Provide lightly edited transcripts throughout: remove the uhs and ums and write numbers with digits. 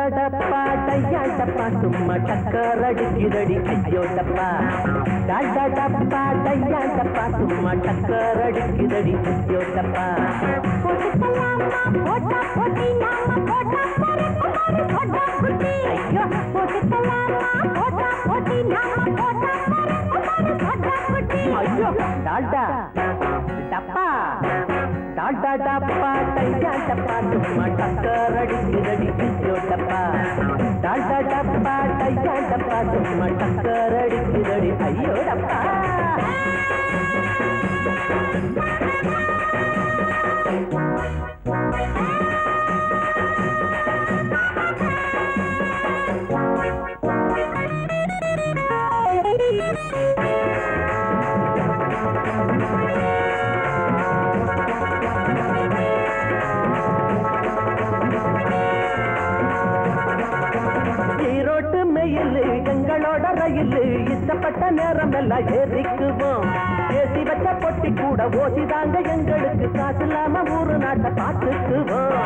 டப்பா டையா டப்பா சும்மா டக்கர் அடிக்குதடி ஐயோ டப்பா டாடா டப்பா டையா டப்பா சும்மா டக்கர் அடிக்குதடி ஐயோ டப்பா போட்டா போட்டி நாம போட்டா போட்டு போட்டா குட்டி ஐயோ போட்டுக்கலாமா போட்டா போட்டி நாம போட்டா போட்டு போட்டா குட்டி ஐயோ டாடா டப்பா டாடா டப்பா டையா டப்பா சும்மா டக்கர் அடிக்குதடி ஐயோ டப்பா டாடா டப்பா டையா டப்பா சும்மா டக்கர் அடிக்குதடி ஐயோ டப்பா எங்களோட ரயில் இஷ்டப்பட்ட நேரம் எல்லாம் ஏறிக்குவோம் ஏசி வச்ச பொட்டி கூட ஓசிதாங்க எங்களுக்கு காசு இல்லாம ஊரு நாட்டை பார்த்துக்குவோம்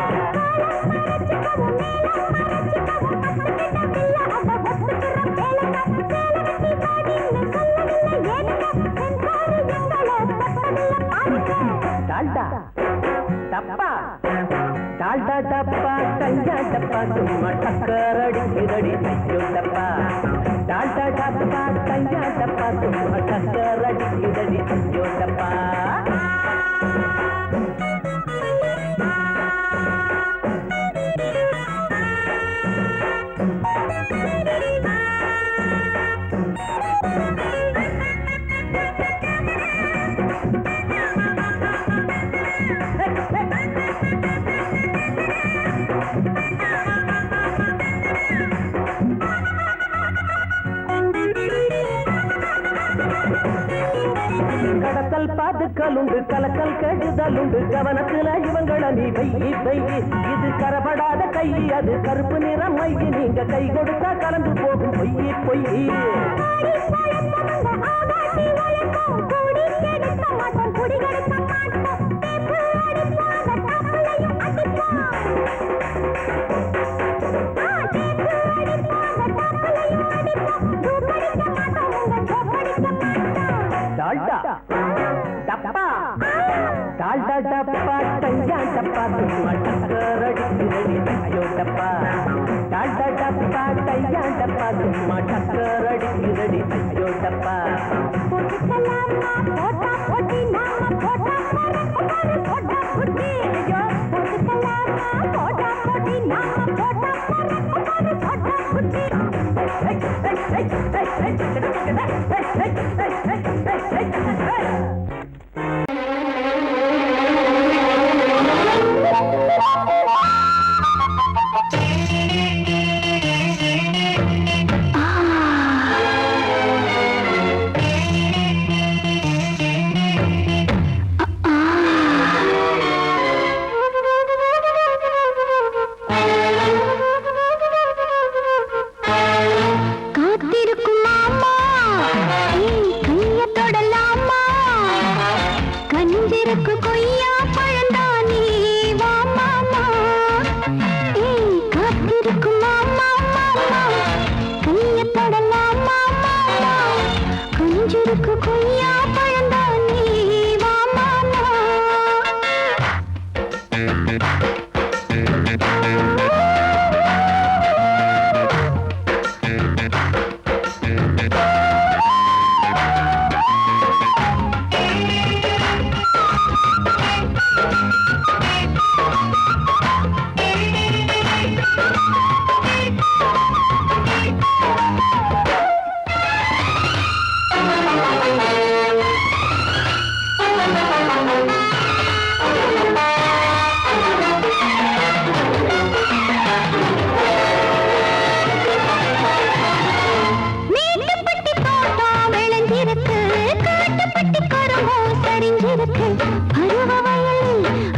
டால்டா டப்பா டால்டா டப்பா டையா டப்பா சும்மா டக்கர் அடிக்குதடி ஐயோ டப்பா டால்டா டப்பா டையா டப்பா சும்மா டக்கர் அடிக்குதடி ஐயோ டப்பா கடத்தல் பாதுக்கல் உண்டு கலக்கல் கெடுதல் உண்டு கவனத்துல இவங்கள நீ வெயி வெயி இது கரப்படாத கை அது கருப்பு நிறம் மையி நீங்க கை கொடுத்தா கலந்து போகும் பொய்யி பொய்யி டால்டா டப்பா டால்டா டப்பா டையா டப்பா சும்மா டக்கர் அடிக்குதடி ஐயோ டப்பா டால்டா டப்பா டையா டப்பா சும்மா டக்கர் அடிக்குதடி ஐயோ டப்பா போட்டுக்கலாமா போட்டா போட்டி நாம போட்டா போட்டு போட்டா குட்டி ஐயோ போட்டுக்கலாமா போட்டா போட்டி நாம போட்டா போட்டு போட்டா குட்டி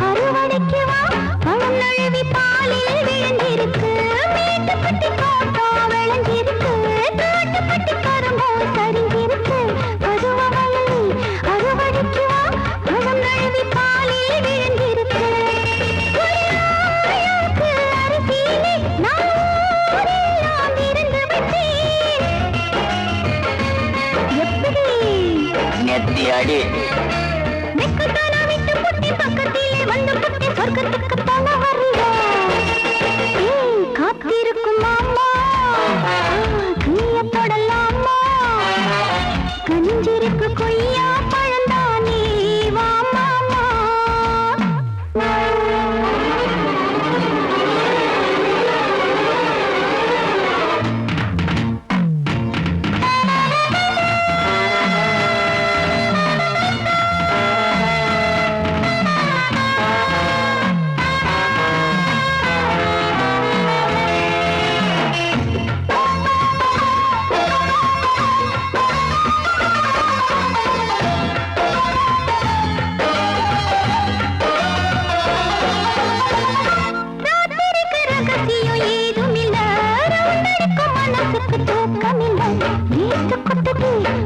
அறுவடைக்கு வா பழம் நழுவி பாலில் விழுந்திருக்கு நெத்தி அடி வெக்கத்தானா விட்டு புட்டி பக்கத்திலே வந்து புட்டி சொர்க்கத்துக்கு போக வரியா காத்திருக்கும் மாமா கைய தொடலாமா கஞ்சிருக்கு கொய்யா பழந்தானே வா மாமா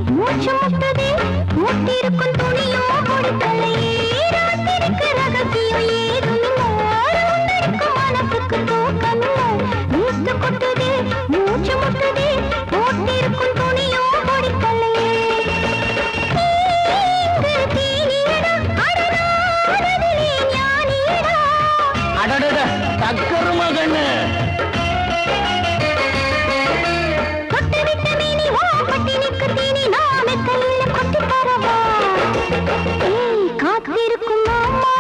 மூச்சு முட்டதே மூட்டிருக்கும் துணியோ கொடுக்கலையே ராத்திரிக்கு ரகசியம் ஏதுமில்லை மனசுக்கு தூக்கமில்லை வீட்டு கொட்டுதே மூச்சு முட்டதே மூட்டிருக்கும் துணியோ கொடுக்கலையே அடடட தக்கரு மகன்னு காத்திருக்கும் மாமா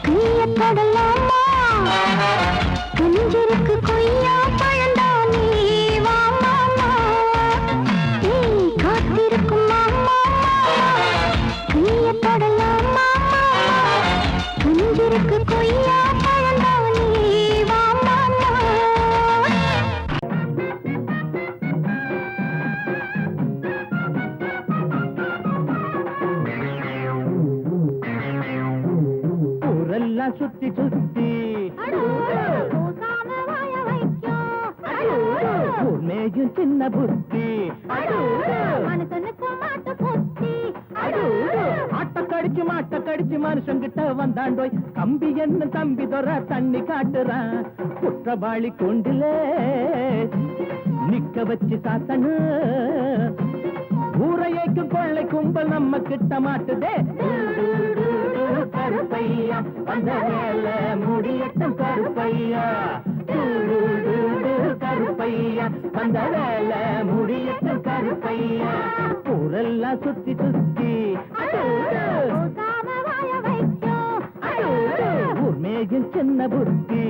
கைய தொடலாமா கஞ்சிருக்கு கொய்யா பழந்தானே வா மாமா காத்திருக்கும் மாமா கைய தொடலாமா கஞ்சிருக்கு கொய்யா பழந்தானே வா மாமா ஊரெல்லாம் சுத்தி சுத்தி ஊர் மேயும் சின்ன புத்தி ஆட்ட கடிச்சு மனுஷங்கிட்ட வந்தாண்டோய் கம்பி என்ன தம்பி தொற தண்ணி காட்டுறான் குற்றவாளி கொண்டிலே நிக்க வச்சு சாத்தனு ஊரையைக்கு கொள்ளை கும்பல் நம்ம கிட்ட மாட்டுதே கருப்பையா வந்த வேல முடியட்டும் கருப்பையா கருப்பையா வந்த வேல முடியட்டும் கருப்பையா ஊரெல்லாம் சுத்தி சுத்தி ஊர் மேகில் சின்ன புத்தி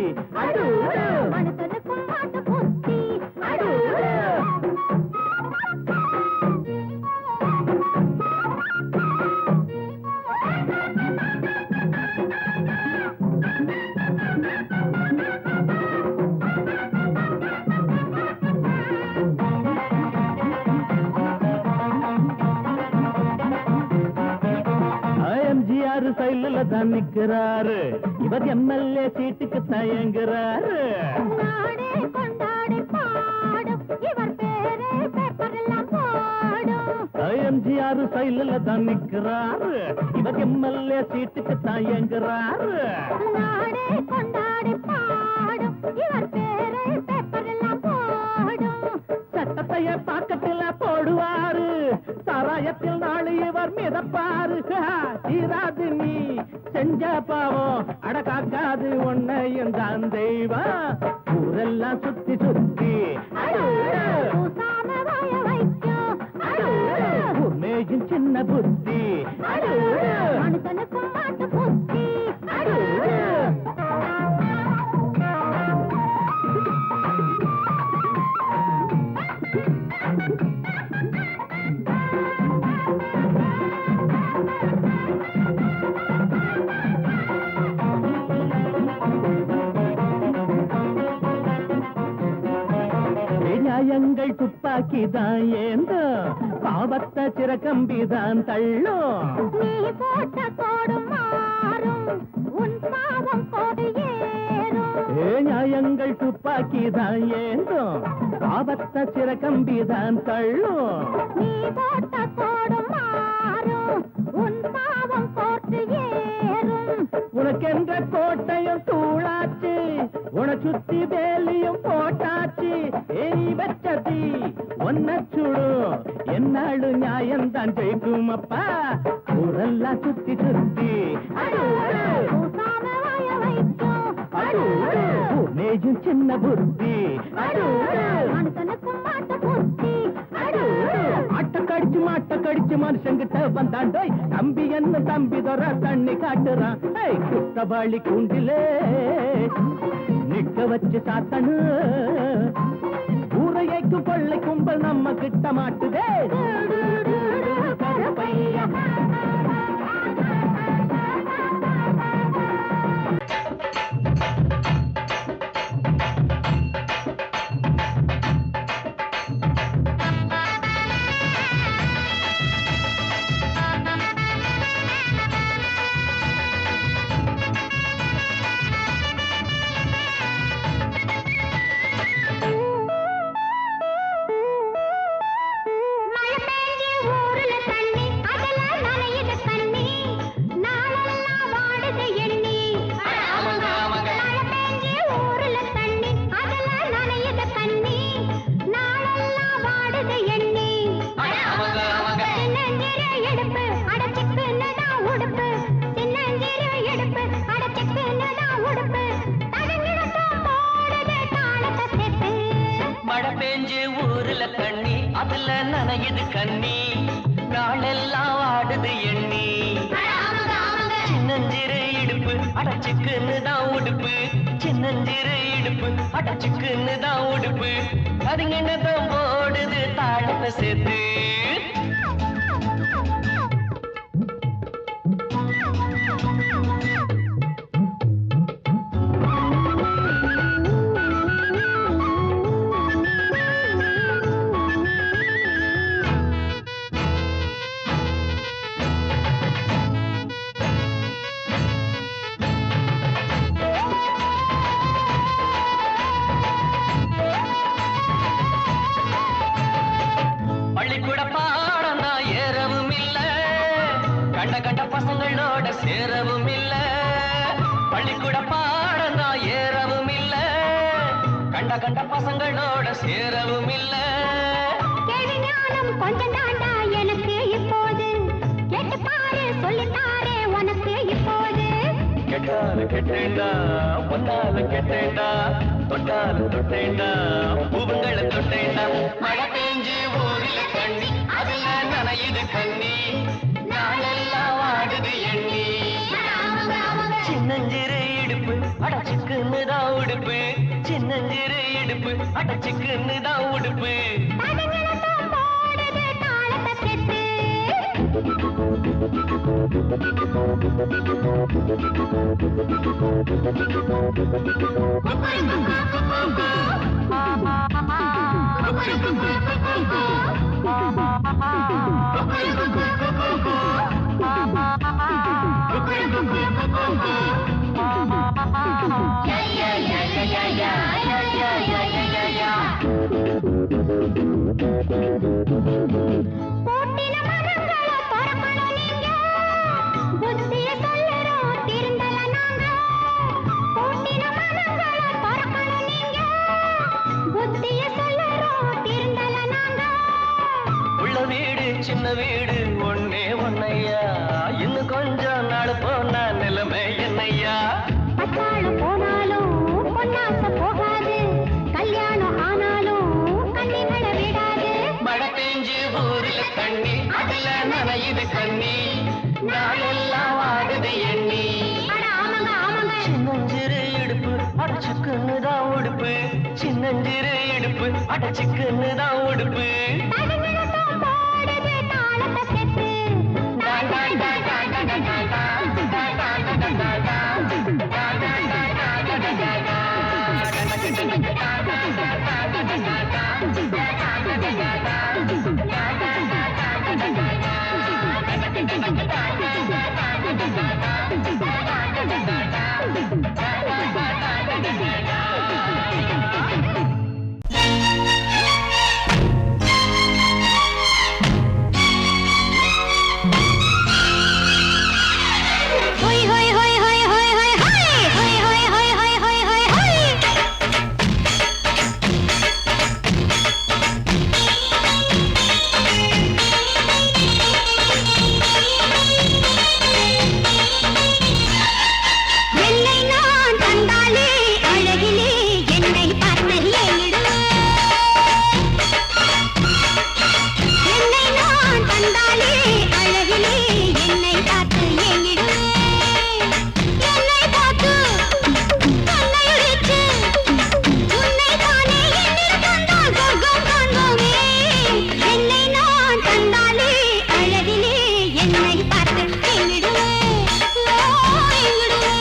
சைல தான் நிக்கிறாரு இவர் எம்எல்ஏ சீட்டுக்கு தயங்குறாரு எம்ஜிஆர் சைல தான் நிக்கிறாரு இவர் எம்எல்ஏ சீட்டுக்கு தயங்குறாரு சட்டத்தைய பாக்கத்துல போடுவாரு சாராயத்தில் நாளை இவர் மிதப்பாரு தீராது நீ செஞ்ச பாவம் அடக்காக்காது உன்னையும் தான் தெய்வம் ஊரெல்லாம் சுத்தி சுத்தி ஊர்மேயும் சின்ன புத்தி நியாயங்கள் துப்பாக்கிதான் ஏந்தோ பாவத்தை சிறக்கம்பிதான் தள்ளும் நீ போட்ட கோடு மாறும் உன் பாவம் கோடு ஏறும் நியாயங்கள் துப்பாக்கிதான் ஏந்தோ பாவத்தை சிறக்கம்பிதான் தள்ளும் நீ போட்ட கோடு மாறும் உன் பாவம் கோட்டு ஏறும் உனக்கென்ற கோட்டையும் தூளாச்சு உன சுத்தி வேலியும் போட்டாச்சு நீ வச்சதி ஒன்ன சுடு என்னாடு நியாயம்தான் ஜெயிக்கும் அப்பா ஊரெல்லாம் சுத்தி சுத்தி மேஜும் சின்ன புத்தி மாட்ட கடிச்சு மனுஷங்கிட்ட வந்தாண்டோய் தம்பி என்ன தம்பி தொற தண்ணி காட்டுறான் குத்தவாளி கூண்டிலே நிக்க வச்சு சாத்தனு ஊரையைக்கு கொள்ளை கும்பல் நம்ம கிட்ட மாட்டுதே கருப்பையா நனையுது கண்ணி நாளெல்லாம் ஆடுது எண்ணி சின்னஞ்சிறு இடுப்பு அடைச்சுக்குன்னு தான் உடுப்பு சின்னஞ்சிறு இடுப்பு அடைச்சுக்குன்னு தான் உடுப்பு அதுங்கதான் போடுது தாளத்தை சேர்த்து பசங்களோட சேரவும் இல்ல பள்ளிக்கூட பாடம் தான் ஏறவும் இல்ல கண்ட கண்ட பசங்களோட சேரவும் இல்ல கேள்வி ஞானம் கொஞ்சம் தாண்டா எனக்கு இப்போது கேட்டு பாரு சொல்லித்தாரே உனக்கு இப்போது கெட்டால கெட்டேண்டா பொன்னால கெட்டேண்டா தொட்டால தொட்டேண்டா பூவுங்களை தொட்டேண்டா மழை பெஞ்சு ஊரில் கண்ணி அதுல நனையுது கண்ணி நாளெல்லாம் ஆடுது எண்ணி சின்னஞ்சிறு இடுப்பு அடைச்சுக்குன்னு தான் உடுப்பு சின்னஞ்சிறு இடுப்பு அடைச்சுக்குன்னு தான் உடுப்பு சின்ன வீடு ஒன்னே ஒன்னையா இன்னும் கொஞ்சம் நாள் போனா நிலைமை என்னையா பட்டாளம் போனாலும் பொன்னாச போகாது கல்யாணம் ஆனாலும் கண்ணிகளை விடாது மழை பெஞ்சு ஊரில் தண்ணி அதுல நனையுது கண்ணி நாளெல்லாம் ஆடுது எண்ணி சின்னஞ்சிறு இடுப்பு அடைச்சுக்குன்னு தான் உடுப்பு சின்னஞ்சிறு இடுப்பு அடைச்சுக்குன்னு தான் உடுப்பு என்னை பார்த்து எங்கிடுவே எங்கிடுவே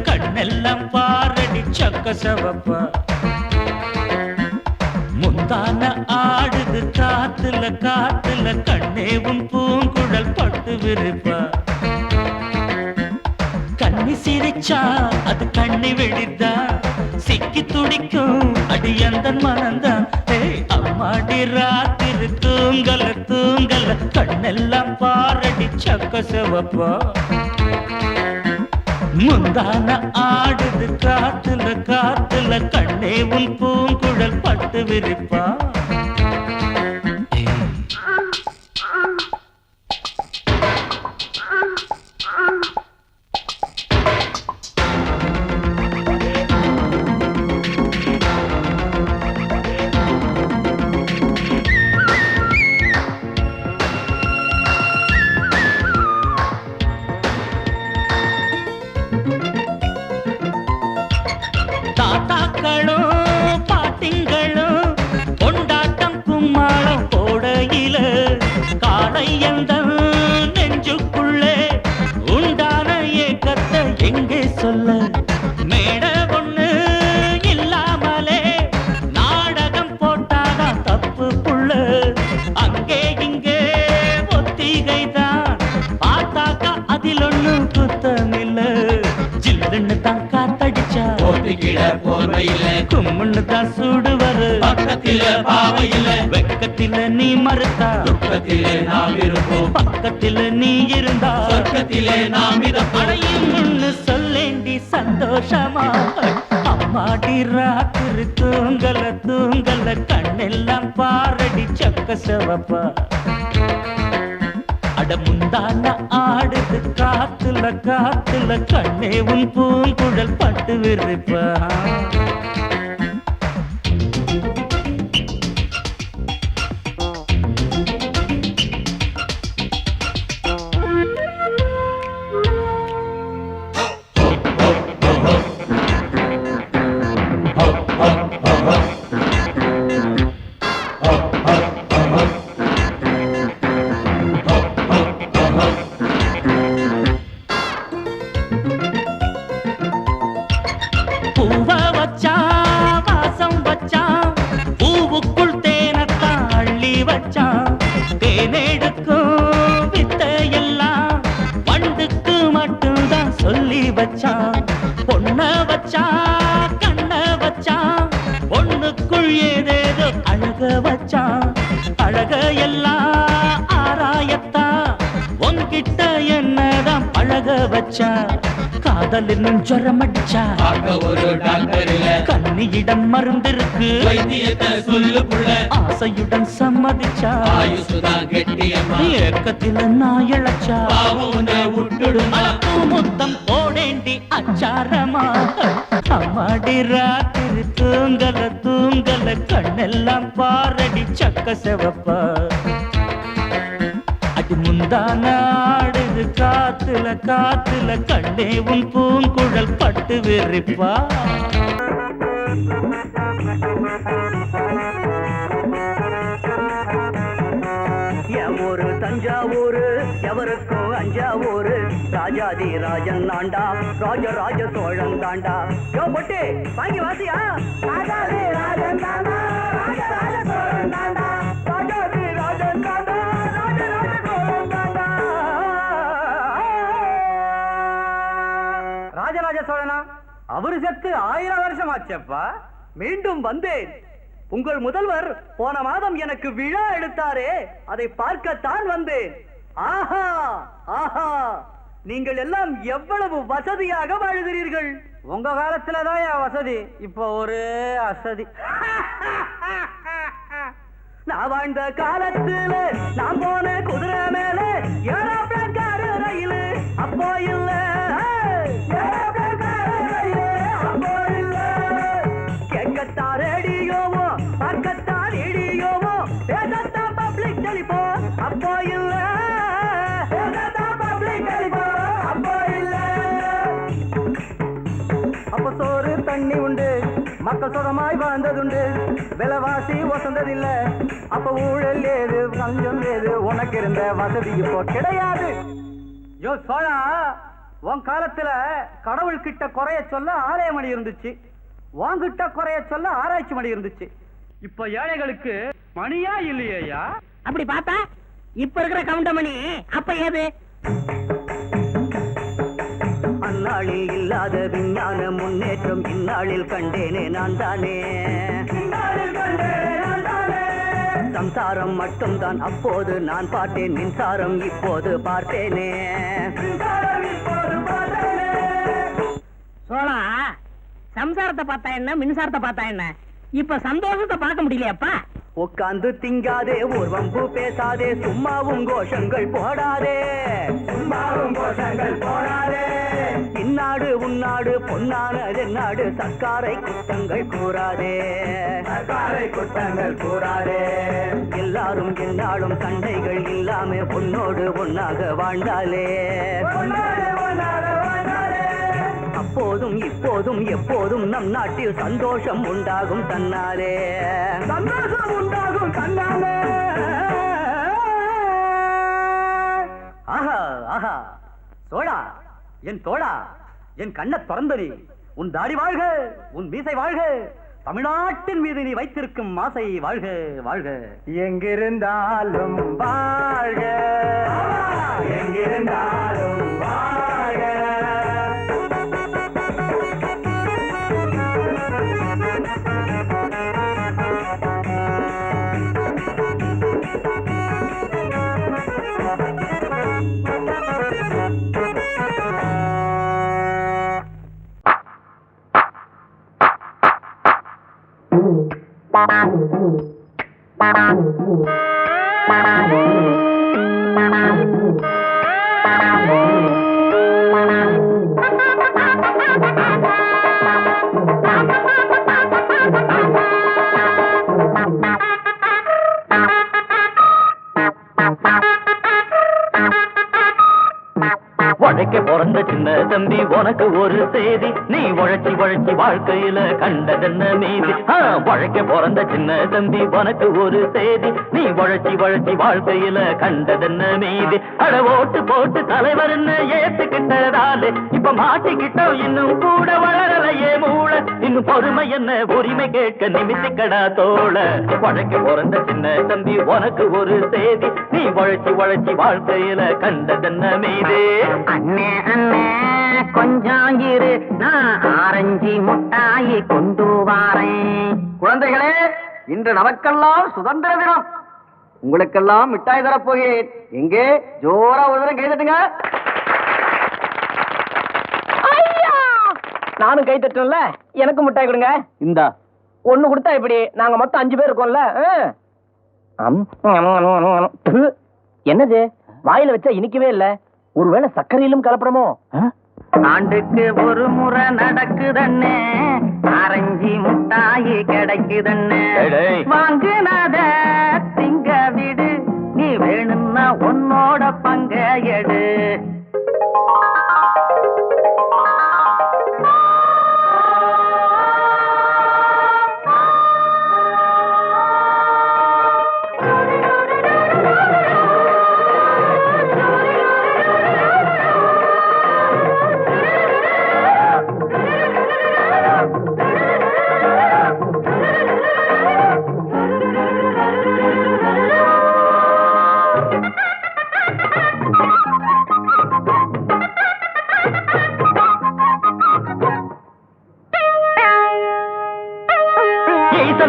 கண்ணெல்லாம் பாரடி சக்க சவப்பா முந்தான ஆடுது காத்துல காத்துல கண்ணேவும் பூங்குழல் பட்டு விருப்பா கண்ணி சிரிச்சா அது கண்ணி வெடிதா சிக்கி துடிக்கும் அடி அந்த மனந்தான் அம்மாடி ராத்திரி தூங்கல தூங்கல கண்ணெல்லாம் பாரடி சக்க சவப்பா முந்தான ஆடுது காத்துல காத்துல கண்ணே உன் பூங்குழல் பட்டு விரிப்பா தாத்தாக்களும் பாட்டிங்களும் கொண்டாட்டம் கும்மாளம் போடையில காளையந்த நெஞ்சுக்குள்ளே உண்டான ஏக்கத்தை எங்கே சொல்ல மேட ஒண்ணு இல்லாமலே நாடகம் போட்டாதான் தப்பு புள்ள அங்கே இங்கே ஒத்திகைதான் பார்த்தாக்கா அதில் ஒண்ணு குத்தமில்ல ஜில்லுன்னு தான் காத்தடிச்சா போர்வையில கும்முன்னு தான் சூடு வரு பக்கத்தில பாவையில வெக்கத்தில நீ மறுத்தா துக்கத்திலே நாம் இருப்போம் பக்கத்தில நீ இருந்தா சொர்க்கத்திலே நாம் இருப்போம் அடையும்னு சொல்லேண்டி சந்தோஷமா அம்மாடி ராத்திரி தூங்கல தூங்கல கண்ணெல்லாம் பாரடி சக்க செவப்பா அட முந்தான ஆடுது காத்துல காத்துல கண்ணே உன் பூங்குழல் பட்டு விரிப்பா பூவ வச்சான் வாசம் வச்சான் பூவுக்குள் தேனத்தான் அள்ளி வச்சான் தேனெடுக்கும் வித்தையெல்லாம் வண்டுக்கு மட்டும்தான் சொல்லி வச்சான் பொண்ண வச்சான் கண்ண வச்சான் பொண்ணுக்குள் ஏதேதோ அழக வச்சான் அழக எல்லாம் ஆராயத்தான் உன்கிட்ட என்னதான் பழக வச்சான் காதல் என்னும் ஜுரம் அடிச்சா ஒரு டாக்டர் இல்ல கண்ணியிடம் மருந்திருக்கு வைத்தியத்தை சொல்லு புள்ள ஆசையுடன் சம்மதிச்சா ஆயுசுதான் கெட்டியம்மா ஏக்கத்தில நான் இழைச்சா பாவுன விட்டுடுமா முத்தம் போடேண்டி அச்சாரமா அம்மாடி ராத்திரி தூங்கல தூங்கல கண்ணெல்லாம் பாரடி சக்க செவப்பா அடி முந்தான ஆடுது காத்துல காத்துல கண்ணே உன் பூங்குழல் பட்டு விரிப்பா என் ஊரு தஞ்சாவூரு எவருக்கும் அஞ்சாவூரு ராஜாதி ராஜன் தாண்டா ராஜராஜ சோழன் தாண்டா யோ பொட்டு வாங்கி வாசியா ராஜாதி ராஜன் தாண்டா ராஜராஜ சோழன் தாண்டா ராஜாதி ராஜன் தாண்டா ராஜராஜ சோழன் தாண்டா ராஜராஜ சோழனா அவரு செத்து 1000 வருஷம் ஆச்சப்பா மீண்டும் வந்தேன் உங்கள் முதல்வர் போன மாதம் எனக்கு விழா எடுத்தாரே அதை பார்க்கத்தான் வந்தேன் ஆஹா ஆஹா நீங்கள் எல்லாம் எவ்வளவு வசதியாக வாழ்கிறீர்கள் உங்க காலத்துலதான் என் வசதி இப்போ ஒரே அசதி நான் வாழ்ந்த காலத்துல நான் போன குதிரை மேல ஏரோப்ளேன் காரு ரயில் அப்போ இல்ல கேட்கத்தான் ரேடியோவோ பார்க்கத்தான் ரேடியோவோ பேசத்தான் பப்ளிக் டெலிபோன் அப்போ இல்ல பப்ளிக் டெலிபோன் அப்போ இல்ல அப்ப சோறு தண்ணி உண்டு மக்கள் சுகமாய் வாழ்ந்ததுண்டு விலைவாசி வசந்ததில்ல அப்ப ஊழல் ஏது லஞ்சம் ஏது உனக்கு இருந்த வசதி இப்போ கிடையாது யோ சோழா உன் காலத்துல கடவுள் கிட்ட குறைய சொல்ல ஆலய மணி இருந்துச்சு வாங்கிட்ட குறைய சொல்ல ஆராய்ச்சி மணி இருந்துச்சு இப்ப ஏழைகளுக்கு மணியா இல்லையா அப்படி பார்த்தா இப்ப இருக்கிற கவுண்ட மணி அப்ப ஏது அந்நாளில் இல்லாத விஞ்ஞான முன்னேற்றம் இந்நாளில் கண்டேனே நான் தானே சம்சாரம் மட்டும்தான் அப்போது நான் பார்த்தேன் மின்சாரம் இப்போது பார்த்தேனே சோழா சம்சாரத்தை பார்த்தா என்ன மின்சாரத்தை பார்த்தா என்ன இப்ப சந்தோஷத்தை பார்க்க முடியலையாப்பா உட்கார்ந்து திங்காதே ஊர்வம்பு பேசாதே சும்மாவும் கோஷங்கள் போடாதே இந்நாடு உன்னாடு பொன்னானது நாடு சர்க்காரை குற்றங்கள் கூறாதே எல்லாரும் என்னாலும் சண்டைகள் இல்லாம பொன்னோடு ஒன்னாக வாழ்ந்தாலே அப்போதும் இப்போதும் எப்போதும் நம் நாட்டில் சந்தோஷம் உண்டாகும் தன்னாலே ஆஹா ஆஹா சோழா என் தோழா என் கண்ண திறந்தனி உன் தாடி வாழ்க உன் மீசை வாழ்க தமிழ்நாட்டின் மீது நீ வைத்திருக்கும் ஆசை வாழ்க வாழ்க எங்கிருந்தாலும் வாழ்க எங்கிருந்தாலும் வாழ்க உழைக்க பிறந்த சின்ன தம்பி உனக்கு ஒரு செய்தி, நீ உழைச்சி உழைச்சி வாழ்க்கையில கண்டதென்ன மீதி. உழைக்க பிறந்த சின்ன தம்பி உனக்கு ஒரு செய்தி, நீ உழைச்சி உழைச்சி வாழ்க்கையில கண்டதென்ன மீதி. அட ஓட்டு போட்டு தலைவர்னு ஏத்துக்கிட்டதாலே இப்ப மாட்டிக்கிட்டோம், இன்னும் கூட வளரலையே மூளை. இன்னும் பொறுமை என்ன உரிமை கேட்க நிமித்திக்கடா தோழ. உழைக்க பிறந்த சின்ன தம்பி உனக்கு ஒரு செய்தி, நீ உழைச்சி உழைச்சி வாழ்க்கையில கண்டதென்ன மீதி. அண்ணே அண்ணே கொஞ்சம் இரு, நான் ஆரஞ்சு முட்டாயி கொண்டு வாரேன். குழந்தைகளே, இன்று நமக்கெல்லாம் சுதந்திர தினம். உங்களுக்கெல்லாம் மிட்டாய் தரப்போகிறேன். எங்கே ஜோரா ஒரு தரம் கை தட்டுங்க. நானும் கை தட்டல, எனக்கு மிட்டாய் கொடுங்க. இந்தா ஒண்ணு கொடுத்தா இப்படி நாங்க மொத்தம் 5 பேர் இருக்கோம்ல. என்னது வாயில வச்சா இனிக்கவே இல்ல, ஒருவேளை சர்க்கரையிலும் கலப்படமோ? ஆண்டுக்கு ஒரு முறை நடக்குதண்ணே, ஆரஞ்சு முட்டாயி கிடைக்குதண்ணே. வாங்குனத திங்க விடு, நீ வேணும்னா உன்னோட பங்க எடு.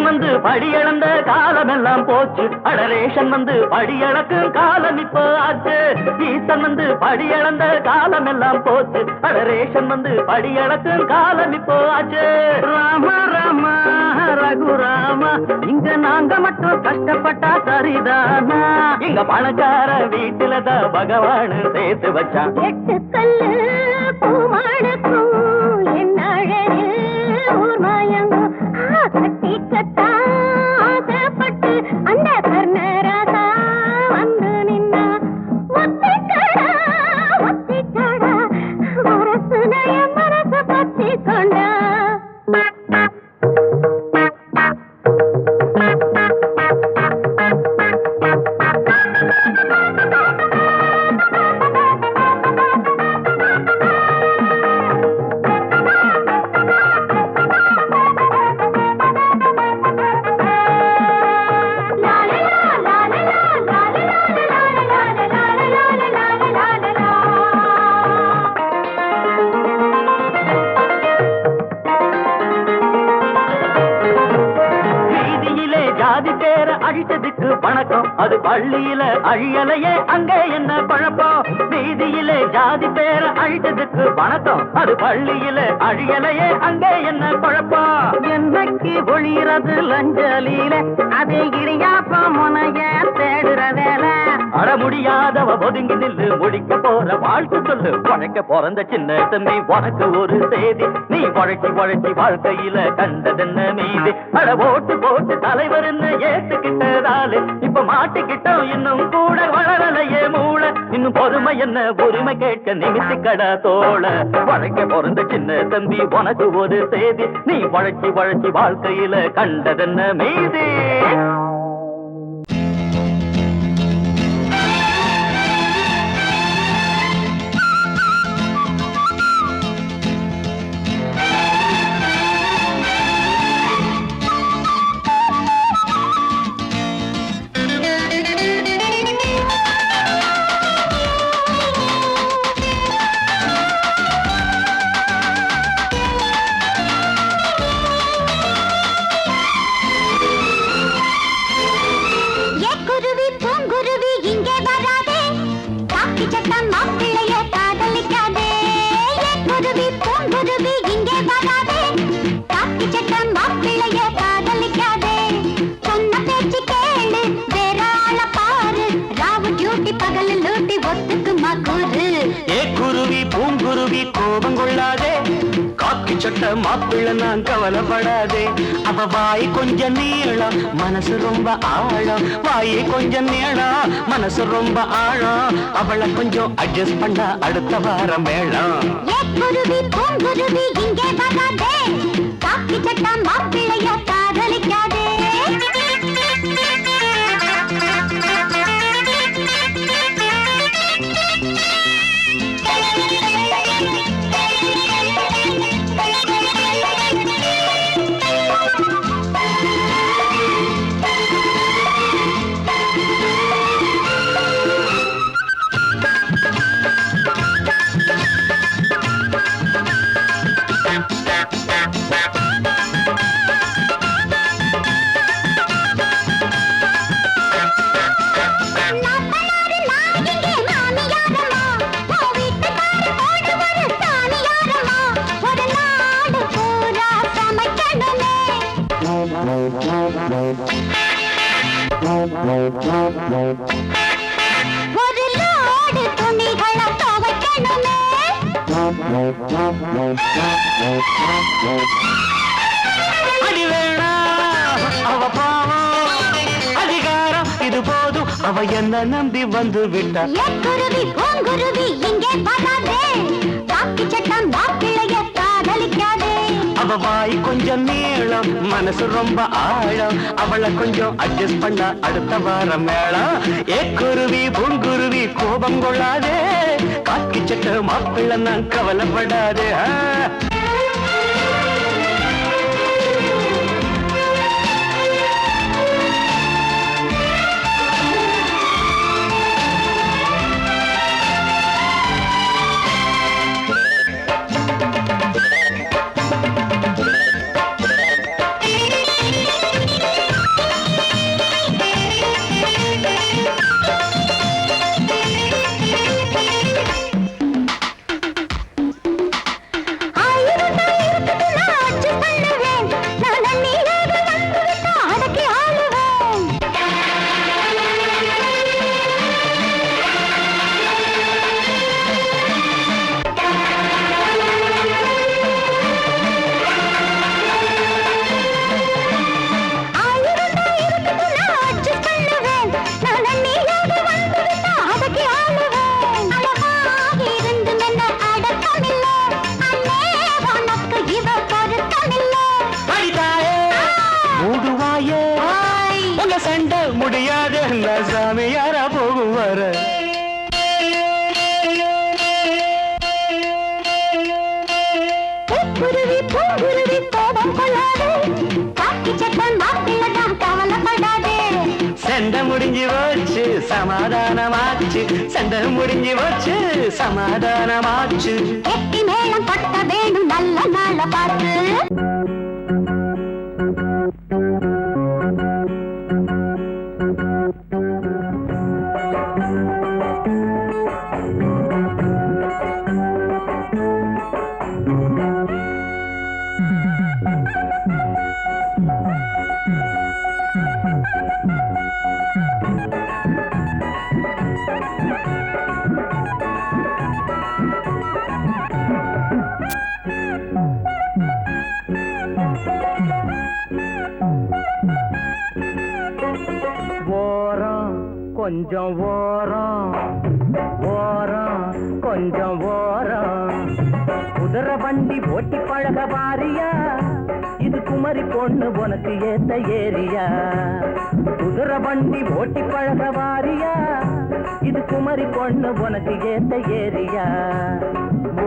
வந்து படியளந்த காலம் எல்லாம் போச்சு, அடரேஷன் வந்து படியளக்கும் காலம் இப்போ ஆச்சு. ஈசன் வந்து படியளந்த காலம் எல்லாம் போச்சு, அடரேஷன் வந்து படியளக்கும் காலம் இப்போ ஆச்சு. ராம ராம ரகுராம, இங்க நாங்க மட்டும் கஷ்டப்பட்டா சரிதானா? இங்க பணக்கார வீட்டுலதான் பகவான் சேர்த்து வச்சான். 8 கல்லு பூமாடுக்கும் என்ன அழகு ஊர்மாயங்கும் கட்டி கட்டா ஆசைப்பட்டு அந்த கர்ணராசா வந்து நின்னா. ஒத்திக்கடா ஒத்திக்கடா மனசுடைய மனச பத்தி கொண்டா. அழிச்சதுக்கு வணக்கம், அது பள்ளியில அழியலையே அங்கே என்ன குழப்பம்? வீதியிலே ஜாதி பேர அழிச்சதுக்கு வணக்கம், அது பள்ளியில அழியலையே அங்கே என்ன குழப்பம்? என்னைக்கு ஒளிறது லஞ்சலியில, அதே இடியாப்ப முனைய தேடுற வேலை. அட முடியாதவ ஒதுங்கி நில்லு, முடிக்க போற வாழ்த்து சொல்லு. உழைக்க பிறந்த சின்ன தம்பி உனக்கு ஒரு செய்தி, நீ உழைச்சி உழைச்சி வாழ்க்கையில கண்டதென்ன மீதி. அட ஓட்டு போட்டு தலைவர்னு ஏத்துக்கிட்டதாலே இப்ப மாட்டிக்கிட்டோம், இன்னும் கூட வளரலையே மூளை. இன்னும் பொறுமை என்ன உரிமை கேட்க நிமித்திக்கடா தோழ. உழைக்க பிறந்த சின்ன தம்பி உனக்கு ஒரு செய்தி, நீ உழைச்சி உழைச்சி வாழ்க்கையில கண்டதென்ன மீதி. பூங்குருவி கோபம் கொள்ளாதே காக்கி சட்ட மாப்பிள்ள நான் கவலைப்படாதே அவ வாய் கொஞ்சம் நீளம் மனசு ரொம்ப ஆழம் வாய் கொஞ்சம் நீளம் மனசு ரொம்ப ஆழம் அவளை கொஞ்சம் அட்ஜஸ்ட் பண்ண அடுத்த வாரம் மேளம் குருவி பூங்குருவி இங்கே வராதே காக்கி சட்டா மாப்பிள்ளைய காதலிக்காதே ஒரு லோடு துணிகளை துவைக்கணுமே அடி வேணா அவ பாவம் அதிகாரம் இது போதும் அவ என்ன நம்பி வந்து விட்டா குருவி பூங்குருவி இங்கே வராதே காக்கி சட்டம் மாப்பிள்ளைய காதலிக்காதே அவ வாய் கொஞ்சம் நீளம் மனசு ரொம்ப ஆழம் அவளை கொஞ்சம் அட்ஜஸ்ட் பண்ண அடுத்த வாரம் மேளம் குருவி பூங்குருவி கோபம் கொள்ளாதே காக்கி சட்ட மாப்பிள்ள நான் கவலைப்படாதே முடியாது சாமி யாரா போகும் வர குருவி பூங்குருவி கோபம் கொள்ளாதே காக்கி சட்டம் மாப்பிள்ளை தான் கவலைப்படாதே சண்டை முடிஞ்சு போச்சு சமாதானமாச்சு சண்டை முடிஞ்சு போச்சு சமாதானமாச்சு கெட்டி மேளம் பட்ட வேணும் நல்ல நாள பார்த்து கொஞ்சம் ஓரம் ஓரம் கொஞ்சம் ஓரம் குதிரை வண்டி ஓட்டி பழக வாரியா இது குமரி பொண்ணு உனக்கு ஏத்த ஏரியா குதிரை வண்டி ஓட்டி பழக வாரியா இது குமரி பொண்ணு உனக்கு ஏத்த ஏரியா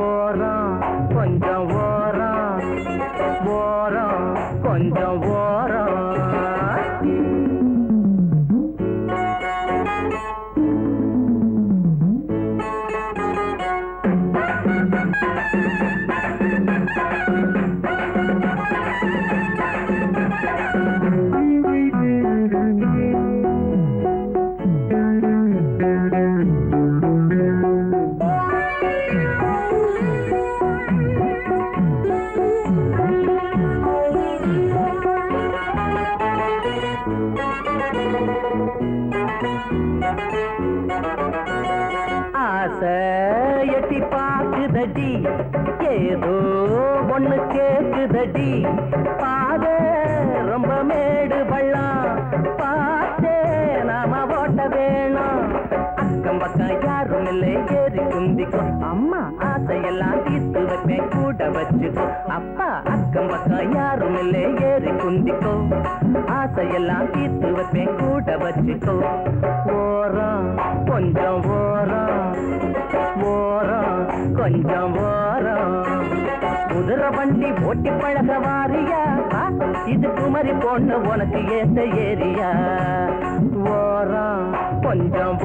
ஓரம் கொஞ்சம் ஓரம் ஓரம் கொஞ்சம் ஓரம் ஏதோ ஒண்ணு கேக்குதடி பாத ரொம்ப மேடு பள்ளம் பார்த்தே நாம ஓட்ட வேணும் அக்கம் பக்கம் யாரும் இல்லை ஏறி குந்திக்கோ அம்மா ஆசையெல்லாம் தீர்த்து வைப்பேன் கூட வச்சுக்கோ அப்பா அக்கம் பக்கம் யாரும் இல்லை ஏறி குந்திக்கோ ஆசையெல்லாம் தீர்த்து வைப்பேன் கூட வச்சுக்கோ ஓரம் கொஞ்சம் ஓரம் ஓரம் கொஞ்சம் ஓரம் குதிரை வண்டி ஓட்டி பழக வாரியா இது குமரி பொண்ணு உனக்கு ஏத்த ஏரியா ஓரம் கொஞ்சம்